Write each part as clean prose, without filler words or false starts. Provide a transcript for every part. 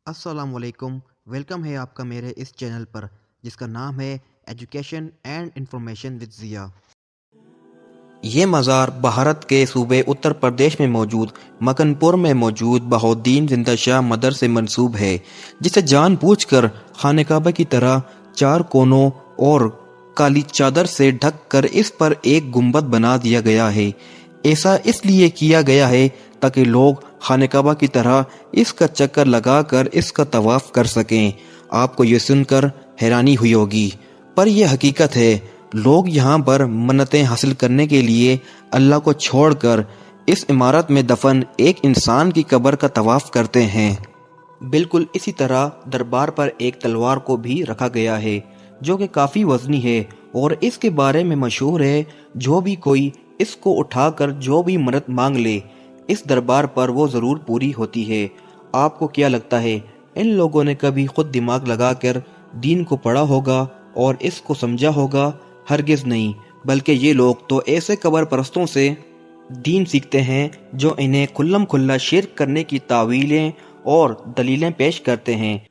अस्सलाम वालेकुम। वेलकम है आपका मेरे इस चैनल पर जिसका नाम है education and information with Zia. ये मज़ार भारत के सूबे उत्तर प्रदेश में मौजूद मकनपुर में मौजूद बहाउद्दीन जिंदा शाह मदर से मंसूब है, जिसे जानबूझकर खाने काबा की तरह चार कोनों और काली चादर से ढक कर इस पर एक गुंबद बना दिया गया है। ऐसा इसलिए किया गया है ताकि लोग खाने काबा की तरह इसका चक्कर लगाकर इसका तवाफ कर सकें। आपको ये सुनकर हैरानी हुई होगी, पर यह हकीकत है। लोग यहाँ पर मन्नतें हासिल करने के लिए अल्लाह को छोड़कर इस इमारत में दफन एक इंसान की कब्र का तवाफ करते हैं। बिल्कुल इसी तरह दरबार पर एक तलवार को भी रखा गया है जो कि काफ़ी वजनी है और इसके बारे में मशहूर है, जो भी कोई इसको उठाकर जो भी मन्नत मांग ले इस दरबार पर वो ज़रूर पूरी होती है। आपको क्या लगता है, इन लोगों ने कभी खुद दिमाग लगाकर दीन को पढ़ा होगा और इसको समझा होगा? हरगिज़ नहीं, बल्कि ये लोग तो ऐसे कब्र परस्तों से दीन सीखते हैं जो इन्हें खुल्लम खुल्ला शिर्क करने की तावीलें और दलीलें पेश करते हैं।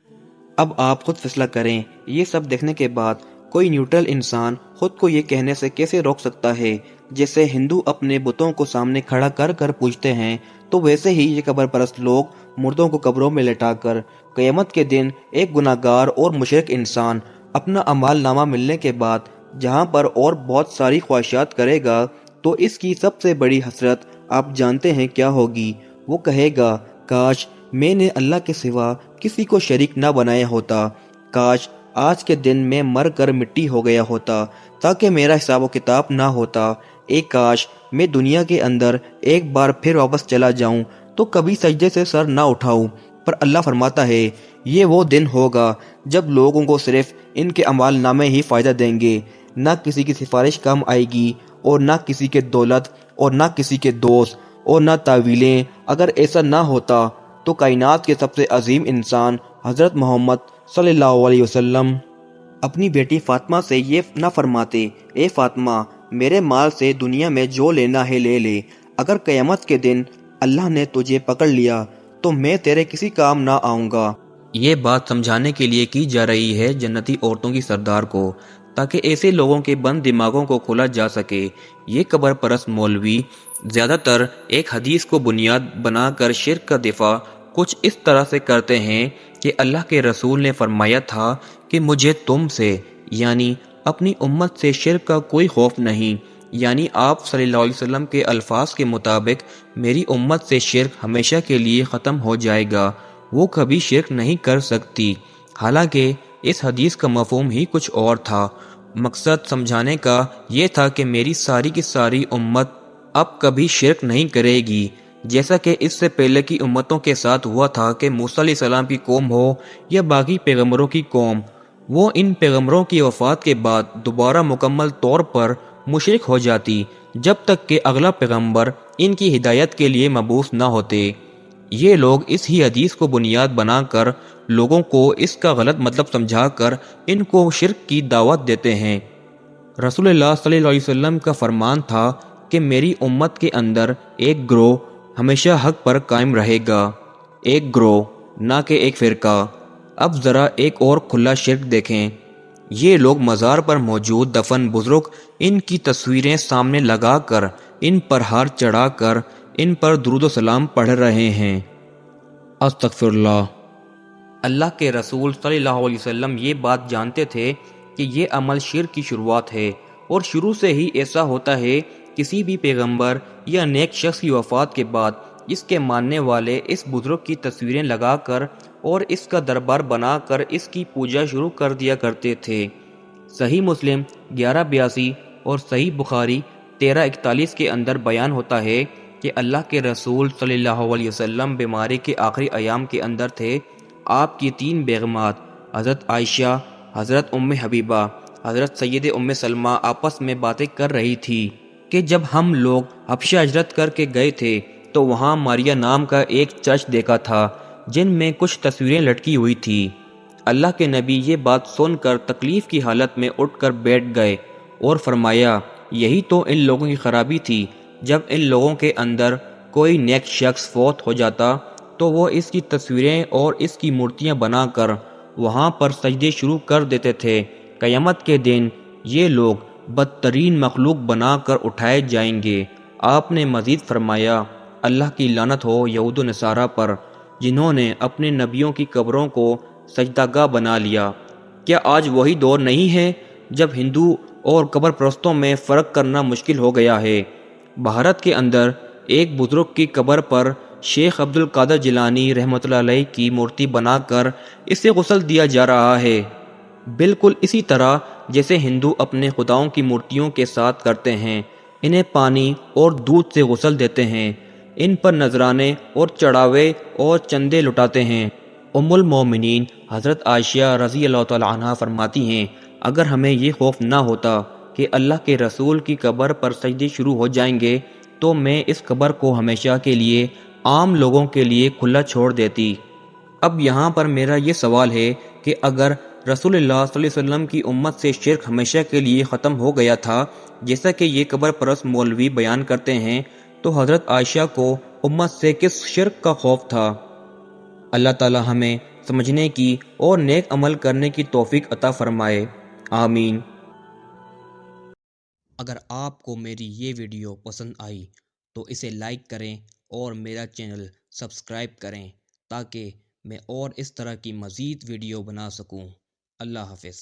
अब आप खुद फैसला करें। ये सब देखने के बाद कोई न्यूट्रल इंसान खुद को ये कहने से कैसे रोक सकता है? जैसे हिंदू अपने बुतों को सामने खड़ा कर कर पूजते हैं, तो वैसे ही ये कब्र परस्त लोग मुर्दों को कब्रों में लटाकर क़यामत के दिन एक गुनाहगार और मुशरिक इंसान अपना अमाल नामा मिलने के बाद जहाँ पर और बहुत सारी ख्वाहिशात करेगा, तो इसकी सबसे बड़ी हसरत आप जानते हैं क्या होगी? वो कहेगा, काश मैंने अल्लाह के सिवा किसी को शरीक ना बनाया होता। काश आज के दिन मैं मर कर मिट्टी हो गया होता ताकि मेरा हिसाब व किताब ना होता। एक काश मैं दुनिया के अंदर एक बार फिर वापस चला जाऊं तो कभी सजदे से सर ना उठाऊं। पर अल्लाह फरमाता है, ये वो दिन होगा जब लोगों को सिर्फ इनके अमाल नामे ही फ़ायदा देंगे, ना किसी की सिफारिश काम आएगी और ना किसी के दौलत और ना किसी के दोस्त और ना तावीलें। अगर ऐसा ना होता तो कायनात के सबसे अजीम इंसान हज़रत मोहम्मद सल्लल्लाहु अलैहि वसल्लम अपनी बेटी फातिमा से ये ना फरमाते, ए फातिमा, मेरे माल से दुनिया में जो लेना है ले ले। अगर क़यामत के दिन अल्लाह ने तुझे पकड़ लिया तो मैं तेरे किसी काम ना आऊँगा। ये बात समझाने के लिए की जा रही है जन्नती औरतों की सरदार को, ताकि ऐसे लोगों के बंद दिमागों को खोला जा सके। ये कब्र परस्त मौलवी ज़्यादातर एक हदीस को बुनियाद बनाकर शिर्क का दिफा कुछ इस तरह से करते हैं कि अल्लाह के रसूल ने फरमाया था कि मुझे तुमसे यानी अपनी उम्मत से शिर्क का कोई खौफ नहीं। यानी आप सल्लल्लाहु अलैहि वसल्लम के अल्फाज के मुताबिक मेरी उम्मत से शिर्क हमेशा के लिए ख़त्म हो जाएगा, वो कभी शिर्क नहीं कर सकती। हालांकि इस हदीस का मफहूम ही कुछ और था। मकसद समझाने का ये था कि मेरी सारी की सारी उम्मत अब कभी शिर्क नहीं करेगी, जैसा कि इससे पहले की उम्मतों के साथ हुआ था कि मूसा अलैहिस्सलाम की कौम हो या बाकी पैगम्बरों की कौम, वो इन पैगम्बरों की वफ़ात के बाद दोबारा मुकम्मल तौर पर मुशरिक हो जाती जब तक कि अगला पैगम्बर इनकी हिदायत के लिए मबूस ना होते। ये लोग इस ही हदीस को बुनियाद बनाकर लोगों को इसका गलत मतलब समझाकर इनको शिर्क की दावत देते हैं। रसूलुल्लाह सल्लल्लाहु अलैहि वसल्लम का फरमान था कि मेरी उम्मत के अंदर एक ग्रोह हमेशा हक पर कायम रहेगा, एक ग्रोह, ना कि एक फ़िरका। अब ज़रा एक और खुला शिर्क देखें। ये लोग मज़ार पर मौजूद दफन बुज़ुर्ग इनकी तस्वीरें सामने लगाकर इन पर हार चढ़ाकर इन पर दुरूद व सलाम पढ़ रहे हैं। अस्तगफिरुल्लाह। अल्लाह के रसूल सल्लल्लाहु अलैहि वसल्लम ये बात जानते थे कि ये अमल शिर्क की शुरुआत है और शुरू से ही ऐसा होता है। किसी भी पैगंबर या नेक शख्स की वफ़ात के बाद इसके मानने वाले इस बुज़ुर्ग की तस्वीरें लगाकर और इसका दरबार बनाकर इसकी पूजा शुरू कर दिया करते थे। सही मुस्लिम 1182 और सही बुखारी 1341 के अंदर बयान होता है कि अल्लाह के रसूल सल्लल्लाहु अलैहि वसल्लम बीमारी के आखिरी अयाम के अंदर थे। आपकी 3 बेगमात हज़रत आयशा, हज़रत उम्मे हबीबा, हज़रत सैयद उम्मे सलमा आपस में बातें कर रही थी कि जब हम लोग हबशा हिजरत करके गए थे तो वहाँ मारिया नाम का एक चर्च देखा था जिनमें कुछ तस्वीरें लटकी हुई थी। अल्लाह के नबी ये बात सुनकर तकलीफ़ की हालत में उठकर बैठ गए और फरमाया, यही तो इन लोगों की खराबी थी। जब इन लोगों के अंदर कोई नेक शख्स फौत हो जाता تو وہ اس کی تصویریں اور اس کی مورتیاں بنا کر وہاں پر سجدے شروع کر دیتے تھے۔ قیامت کے دن یہ لوگ بدترین مخلوق بنا کر اٹھائے جائیں گے۔ آپ نے مزید فرمایا، اللہ کی لعنت ہو یہود و نصارہ پر، جنہوں نے اپنے نبیوں کی قبروں کو سجدہ گاہ بنا لیا۔ کیا آج وہی دور نہیں ہے جب ہندو اور قبر پرستوں میں فرق کرنا مشکل ہو گیا ہے؟ بھارت کے اندر ایک بزرگ کی قبر پر شیخ عبد القادر جیلانی رحمۃ اللہ علیہ کی مورتی بنا کر اسے غسل دیا جا رہا ہے، بالکل اسی طرح جیسے ہندو اپنے خداؤں کی مورتیوں کے ساتھ کرتے ہیں۔ انہیں پانی اور دودھ سے غسل دیتے ہیں، ان پر نذرانے اور چڑھاوے اور چندے لٹاتے ہیں۔ ام المومنین حضرت عائشہ رضی اللہ تعالی عنہا فرماتی ہیں، اگر ہمیں یہ خوف نہ ہوتا کہ اللہ کے رسول کی قبر پر سجدے شروع ہو جائیں گے تو میں اس قبر کو ہمیشہ کے لیے عام لوگوں کے لیے کھلا چھوڑ دیتی۔ اب یہاں پر میرا یہ سوال ہے کہ اگر رسول اللہ صلی اللہ علیہ وسلم کی امت سے شرک ہمیشہ کے لیے ختم ہو گیا تھا، جیسا کہ یہ قبر پرست مولوی بیان کرتے ہیں، تو حضرت عائشہ کو امت سے کس شرک کا خوف تھا؟ اللہ تعالی ہمیں سمجھنے کی اور نیک عمل کرنے کی توفیق عطا فرمائے، آمین۔ اگر آپ کو میری یہ ویڈیو پسند آئی تو اسے لائک کریں اور میرا چینل سبسکرائب کریں تاکہ میں اور اس طرح کی مزید ویڈیو بنا سکوں۔ اللہ حافظ۔